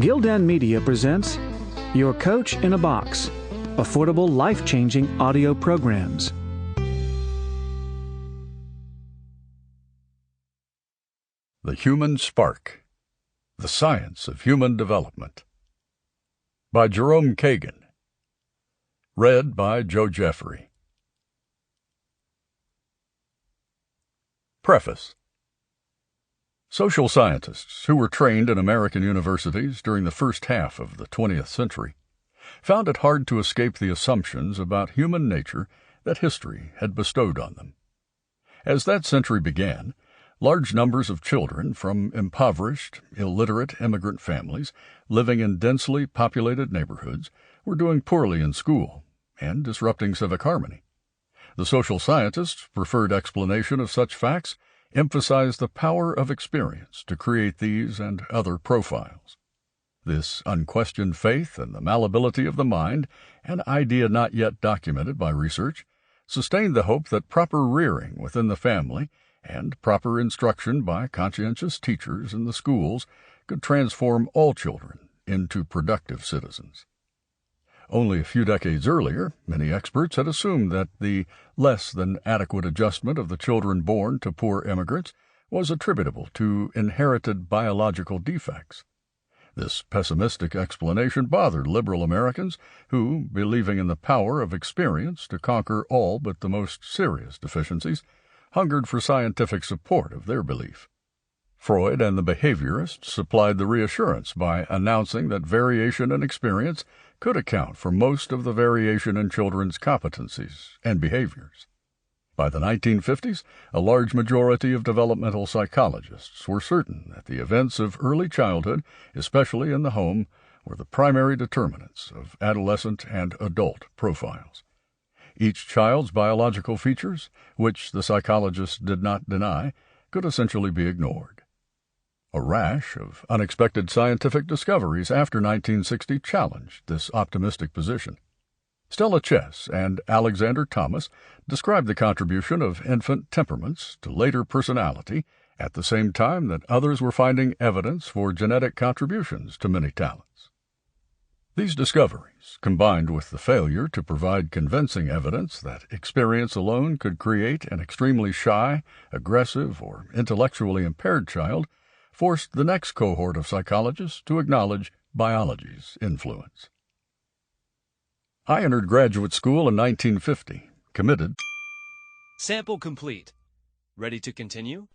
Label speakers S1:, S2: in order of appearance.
S1: Gildan Media presents Your Coach in a Box, affordable, life-changing audio programs.
S2: The Human Spark, The Science of Human Development, by Jerome Kagan. Read by Geoffrey. Preface. Social scientists who were trained in American universities during the first half of the 20th century found it hard to escape the assumptions about human nature that history had bestowed on them. As that century began, large numbers of children from impoverished, illiterate immigrant families living in densely populated neighborhoods were doing poorly in school and disrupting civic harmony. The social scientists' preferred explanation of such facts emphasized the power of experience to create these and other profiles. This unquestioned faith in the malleability of the mind, an idea not yet documented by research, sustained the hope that proper rearing within the family and proper instruction by conscientious teachers in the schools could transform all children into productive citizens. Only a few decades earlier, many experts had assumed that the less than adequate adjustment of the children born to poor immigrants was attributable to inherited biological defects. This pessimistic explanation bothered liberal Americans who, believing in the power of experience to conquer all but the most serious deficiencies, hungered for scientific support of their belief. Freud and the behaviorists supplied the reassurance by announcing that variation in experience could account for most of the variation in children's competencies and behaviors. By the 1950s, a large majority of developmental psychologists were certain that the events of early childhood, especially in the home, were the primary determinants of adolescent and adult profiles. Each child's biological features, which the psychologists did not deny, could essentially be ignored. A rash of unexpected scientific discoveries after 1960 challenged this optimistic position. Stella Chess and Alexander Thomas described the contribution of infant temperaments to later personality at the same time that others were finding evidence for genetic contributions to many talents. These discoveries, combined with the failure to provide convincing evidence that experience alone could create an extremely shy, aggressive, or intellectually impaired child, forced the next cohort of psychologists to acknowledge biology's influence. I entered graduate school in 1950, committed.
S3: Sample complete. Ready to continue?